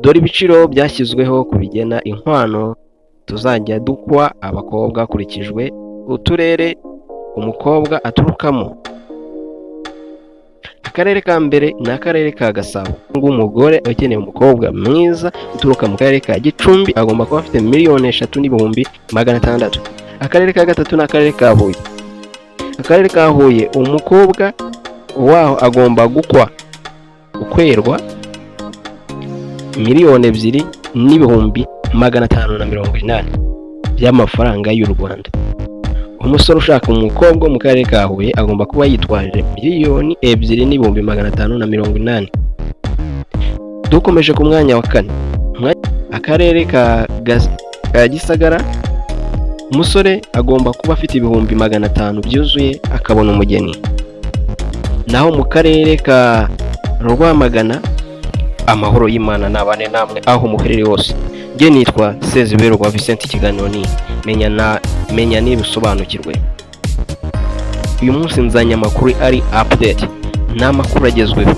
Dore ibiciro byashyizweho ku bigena inkwano tuzajya dukwa abakobwa hakurikijwe uturere umukobwa aturukamo. Akarere ka mbere ni akarere ka Gasabo. Umugore ukeneye umukobwa mwiza uturuka mu karere ka Gicumbi agomba kuba afite 3,600,000. Akarere ka gatatu ni akarere ka Huye. Akarere ka Huye umukobwa waho agomba gukwerwa 2,580,000 by'amafaranga y'u Rwanda. Umusore ushaka umukobwa mu karere ka Huye agomba kuba yitwaje 2,580,000. Dukomeje ku mwanya wa kane, akarere ka Gisagara, umusore agomba kuba afite 500,000 byuzuye akabona umugeni. Naho mu karere ka Rwamagana, amahoro y'Imana nabane namwe aho muherereye hose. Nge nitwa Seziberwa Vincent, ikiganiro ni menya nibisobanukirwe. Uyu munsi nzanye amakuru ari update, ni amakuru agezweho.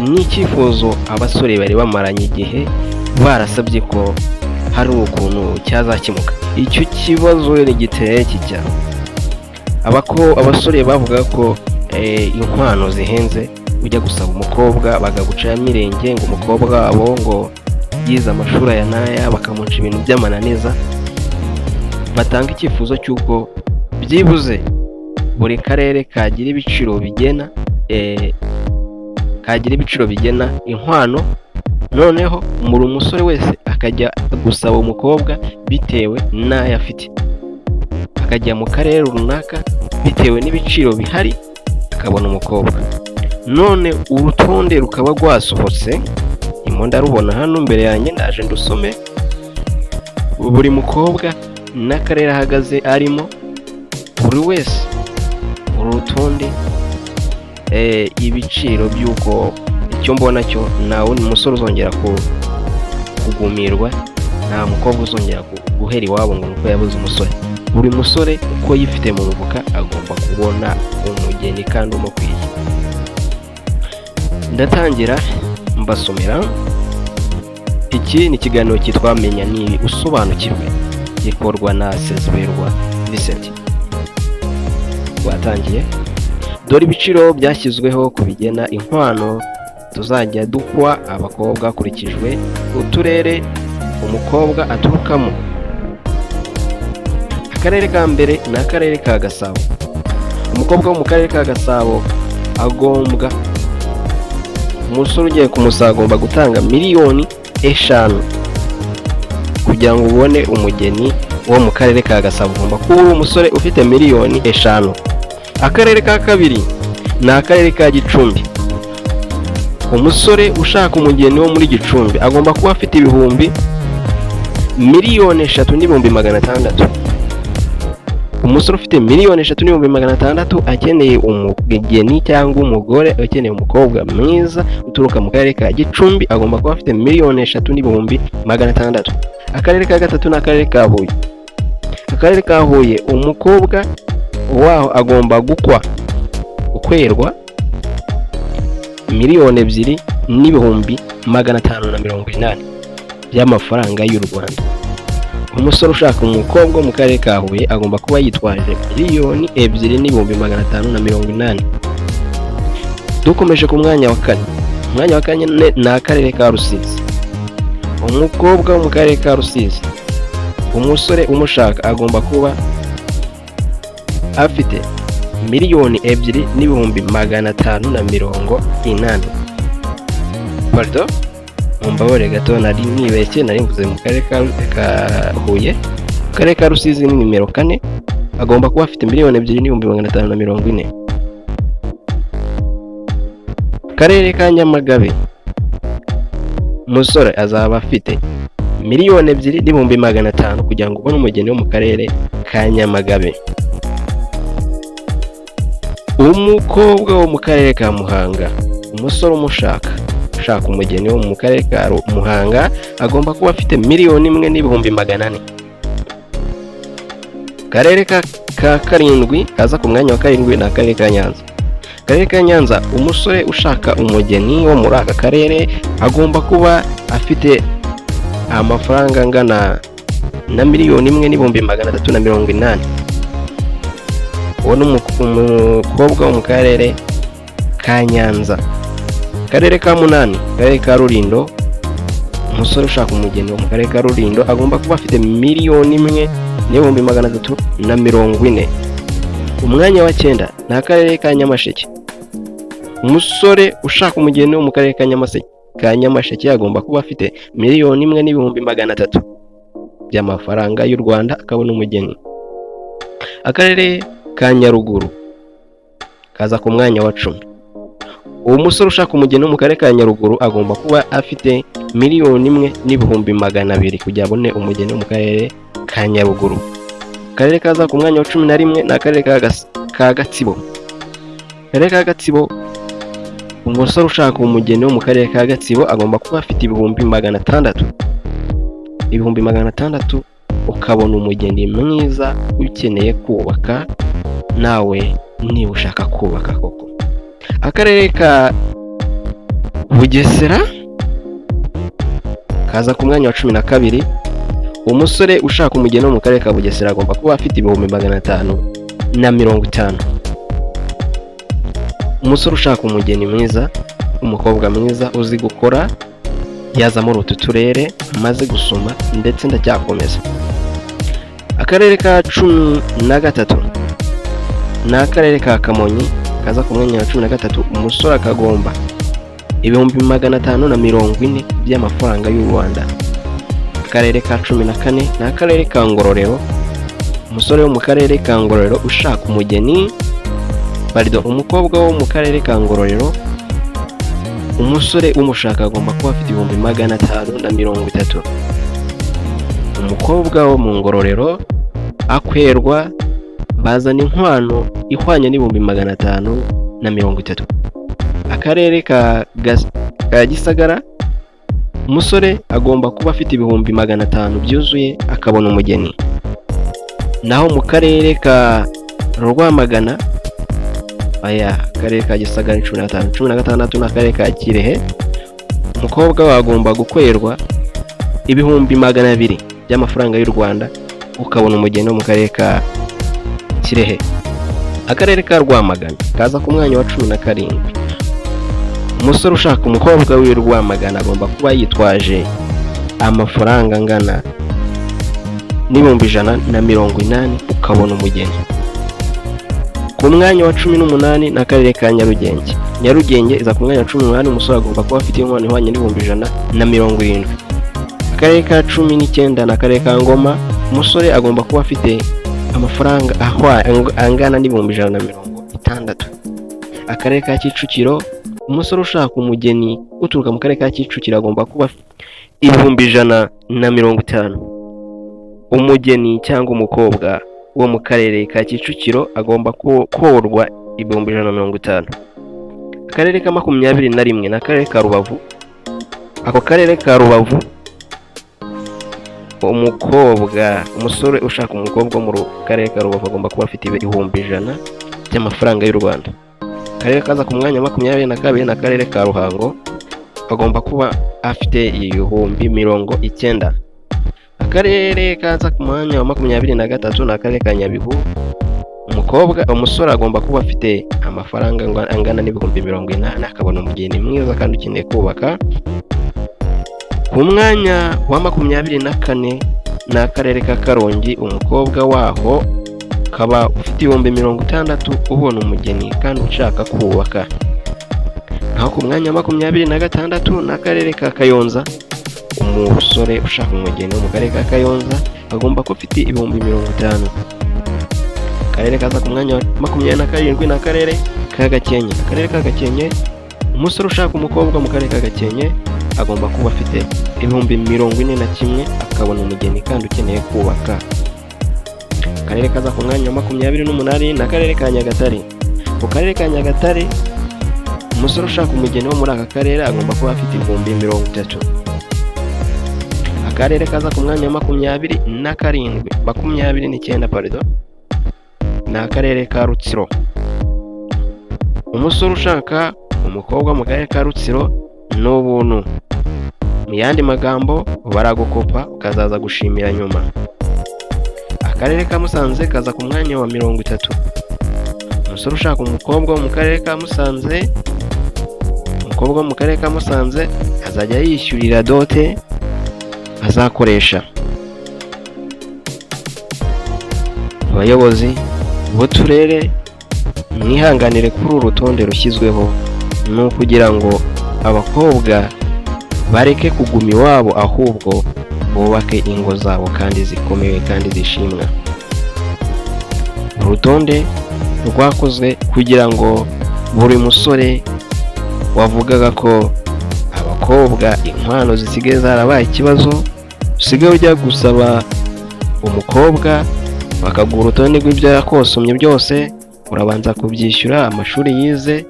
Ni icyifuzo abasore bari bamaranye igihe barasabye ko hari ukuntu cyazakemuka. Icyo kibazo giteye kijya abasore bavuga ko inkwano zihenze, ujya gusaba umukobwa bagaguca mirenge ngo umukobwa wabo ngo yize amashuri aya n'aya, bakamuca ibintu by'amananiza. Batanga icyifuzo cy'uko byibuze buri karere kagira ibiciro bigena inkwano, noneho muri umusore wese akajya gusaba umukobwa bitewe n'ayo afite, akajya mu karere runaka bitewe n'ibiciro bihari akabona umukobwa. None urutonde rukaba rwasohotse, ndarubona hano mbere yanjye, ndaje ndusome. Buri mukobwa n'akarere ahagaze arimo, buri wese urutonde, ibiciro by'uko icyo mbona cyo nawe ni umusore uzongera kugumirwa, nta mukobwa uzongera guhera iwabo ngo nuko yabuze umusore. Buri musore uko yifite mu mufuka agomba kubona umugeni kandi umukwiye. Ndatangira mbasomera. Iki ni ikiganiro cyitwa Menya ni usobanukirwe, gikorwa na Seziberwa Vincent. Watangiye. Dore ibiciro byashyizweho ku bigena inkwano tuzajya dukwa abakobwa hakurikijwe uturere umukobwa aturukamo. Akarere ka mbere ni akarere ka Gasabo. Umukobwa wo mu karere ka Gasabo umusore ugiye kumusaba agomba gutanga 5,000,000 kugira ngo ubone umugeni wo mu karere ka Gasabo. Ugomba kuba umusore ufite 5,000,000. Akarere ka kabiri ni akarere ka Gicumbi. Umusore ushaka umugeni wo muri Gicumbi agomba kuba afite 3,600,000. Umusore ufite 3,600,000 akeneye umugeni cyangwa umugore ukeneye umukobwa mwiza uturuka mu karere ka Gicumbi agomba kuba afite 3,600,000. Akarere ka gatatu ni akarere ka Huye. Akarere ka Huye umukobwa waho agomba gukwerwa 2,580,000 by'amafaranga y'u Rwanda. Umusore ushaka umukobwa mu karere ka Huye agomba kuba yitwaje 2,580,000. Dukomeje ku mwanya wa kane. Umwanya wa kane ni akarere ka Rusizi. Umukobwa wo mu karere ka Rusizi, umusore umushaka agomba kuba afite 2,580,000. Pardon, mumbabare gato nari nibeshye, nari mvuze mu karere ka Huye. Mu karere ka Rusizi ni nimero 4 agomba kuba afite 2,580,000. Karere ka Nyamagabe umusore azaba afite 2,500,000 kugira ngo ubone umugeni wo mu karere ka Nyamagabe. Umukobwa wo mu karere ka Muhanga, umusore ushaka umugeni wo mu karere ka Muhanga agomba kuba afite 1,400,000. Karere ka karindwi kaza ku mwanya wa karindwi ni akarere ka Nyanza. Akarere ka Nyanza, umusore ushaka umugeni wo muri aka karere agomba kuba afite amafaranga angana na 1,380,000. uwo ni umukobwa wo mu karere ka Nyanza. Akarere ka Munani, akarere ka Rulindo, umusore ushaka umugeni wo mu karere ka Rulindo agomba kuba afite 1,340,000. Umwanya wa 9 ni akarere ka Nyamasheke. Umusore ushaka umugeni wo mu karere ka Nyamasheke agomba kuba afite 1,1,300,000 by'amafaranga y'u Rwanda akabona umugeni. Akarere ka Nyaruguru kaza ku mwanya wa 10. Uwo musore ushaka umugeni wo mu karere ka Nyaruguru agomba kuba afite 1,200,000 kugira abone umugeni wo mu karere ka Nyaruguru. Akarere kaza ku mwanya wa 11 ni akarere ka Gatsibo. Akarere ka Gatsibo, umusore ushaka umugeni wo mu karere ka Gatsibo agomba kuba afite 600,000 ukabona umugeni mwiza ukeneye kubaka nawe niba ushaka kubaka koko. Akarere ka Bugesera kaza ku mwanya wa 12. Umusore ushaka umugeni wo mu karere ka Bugesera agomba kuba afite 550,000. Umusore ushaka umugeni mwiza, umukobwa mwiza uzi gukora, yaza muri utu turere maze gusoma ndetse ndacyakomeza. Akarere ka 13 ni akarere ka Kamonyi kaza ku mwanya wa 13. Umusore akagomba 540,000 by'amafaranga y'u Rwanda. Akarere ka 14 ni akarere ka Ngororero. Umusore wo mu karere ka Ngororero ushaka umugeni, umukobwa wo mu karere ka Ngororero, umusore umushaka agomba kuba afite 530,000. Umukobwa wo mu Ngororero akwerwa bazana inkwano ihwanye n'530,000. Akarere ka Gisagara, umusore agomba kuba afite 500,000 byuzuye akabona umugeni. Naho mu karere ka Rwamagana, akarere ka Gisagara 15, 16 n'akarere ka Kirehe, umukobwa wagomba gukwerwa 200,000 by'amafaranga y'u Rwanda ukabona umugeni wo mu karere ka Kirehe. Akarere ka Rwamagana kaza ku mwanya wa 17. Umusore ushaka umukobwa w'i Rwamagana agomba kuba yitwaje amafaranga angana n'180,000 ukabona umugeni. Ku mwanya wa 18 ni akarere ka Nyarugenge. Nyarugenge iza ku mwanya wa 18. Umusore agomba kuba afite inkwano ihwanye n'170,000. Akarere ka 19 ni akarere ka Ngoma. Umusore agomba kuba afite amafaranga angana n'160,000. Akarere ka Kicukiro, umusore ushaka umugeni uturuka mu karere ka Kicukiro agomba kuba 150,000. Umugeni cyangwa umukobwa wo mu karere ka Kicukiro agomba korwa 150,000. Akarere ka 21 ni akarere ka Rubavu. Ako karere ka Rubavu, umusore ushaka umukobwa mu karere ka Rubavu agomba kuba afite 100,000 by'amafaranga y'u Rwanda. Akarere kaza ku mwanya wa 22 ni akarere ka Ruhango, agomba kuba afite 90,000. Akarere kaza ku mwanya wa 23 ni akarere ka Nyabihu. Umusore agomba kuba afite amafaranga angana n'80,000 akabona umugeni mwiza kandi ukeneye kubaka. Ku mwanya wa 24 ni akarere ka Karongi. Umukobwa waho kaba ufite 60,000 ubona umugeni kandi ushaka kubaka. Naho ku mwanya wa 26 ni akarere ka Kayonza. Umusore ushaka umugeni wo mu karere ka Kayonza agomba kuba afite 50,000. Akarere kaza ku mwanya wa 27 ni akarere ka Gakenke. Akarere ka Gakenke, umusore ushaka umukobwa mu karere ka Gakenke agomba kuba afite 41,000 akabona umugeni kandi ukeneye kubaka. Akarere kaza ku mwanya wa 28 ni akarere ka Nyagatare. Mu karere ka Nyagatare, umusore ushaka umugeni wo muri aka karere agomba kuba afite 30,000. Akarere kaza ku mwanya wa 29 ni akarere ka Rutsiro. umusore ushaka umukobwa mu karere ka Rutsiro ni ubuntu. Mu yandi magambo baragukopa ukazaza gushimira nyuma. Akarere ka Musanze kaza ku mwanya wa 30. Umusore ushaka umukobwa wo mu karere ka Musanze, azajya yishyurira dote azakoresha. Abayobozi b'uturere mwihanganire kuri uru rutonde rushyizweho, ni ukugira ngo abakobwa bareke kuguma iwabo, ahubwo bubake ingo zabo kandi zikomeye kandi zishimwa. Urutonde rwakozwe kugira ngo buri musore wavugaga ko abakobwa inkwano zisigaye zarabaye ikibazo, usigaye ujya gusaba umukobwa bakaguha urutonde rw'ibyo yakosomye byose, urabanza kubyishyura amashuri yize.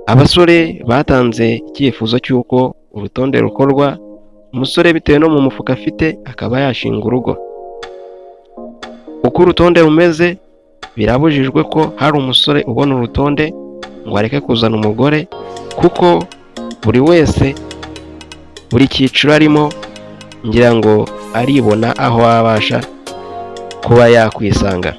Abasore batanze icyifuzo cy'uko urutonde rukorwa, umusore bitewe no mu mufuka afite akaba yashinga urugo. Uko urutonde rumeze, birabujijwe ko hari umusore ubona urutonde ngo areke kuzana umugore, kuko buri wese buri cyiciro arimo ngira ngo aribona aho abasha kuba yakwisanga.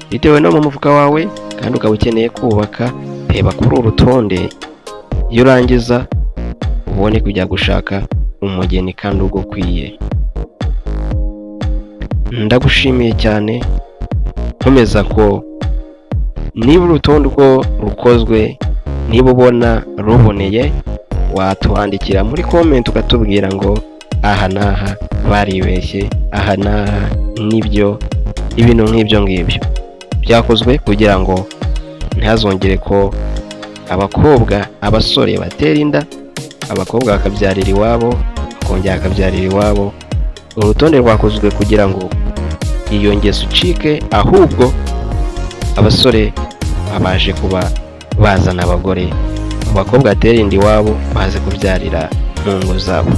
Bitewe no mu mufuka wawe kandi ukaba ukeneye kubaka, reba kuri uru rutonde, iyo urangiza ubone kujya gushaka umugeni kandi ugukwiye. Ndagushimiye cyane, nkomeza ko niba urutonde uko rukozwe, niba ubona ruboneye, watwandikira muri comment ukatubwira ngo aha n'aha baribeshye, aha n'aha nibyo, ibintu nk'ibyo ngibyo byakozwe kugira ngo ntihazongere ko abasore batera inda, abakobwa bakabyarira iwabo, bakongera bakabyarira iwabo. Urutonde rwakozwe kugira ngo iyo ngeso icike, ahubwo abasore babaje kuba bazana abagore, abakobwa batera inda iwabo baze kubyarira mu ngo zabo.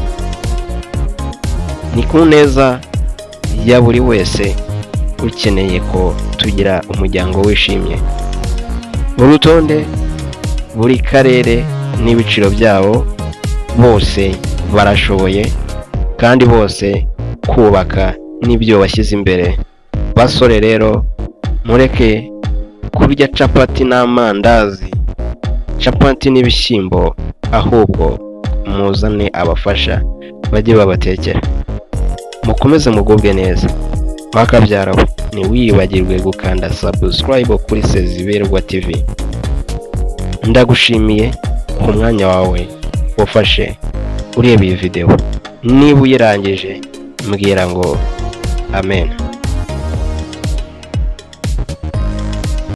Ni ku neza ya buri wese ukeneye ko tugira umuryango wishimye. Urutonde, buri karere n'ibiciro byabo, bose barashoboye kandi bose kubaka n'ibyo bashyize imbere. Basore rero, mureke kurya capati n'amandazi, capati n'ibishyimbo, ahubwo muzane abafasha bajye babatekera. Mukomeze mugubwe neza. Wakabyaraho, ntiwibagirwe gukanda subscribe kuri Seziberwa TV. Ndagushimiye ku mwanya wawe wafashe ureba iyi video. Niba uyirangije mbwira ngo amen.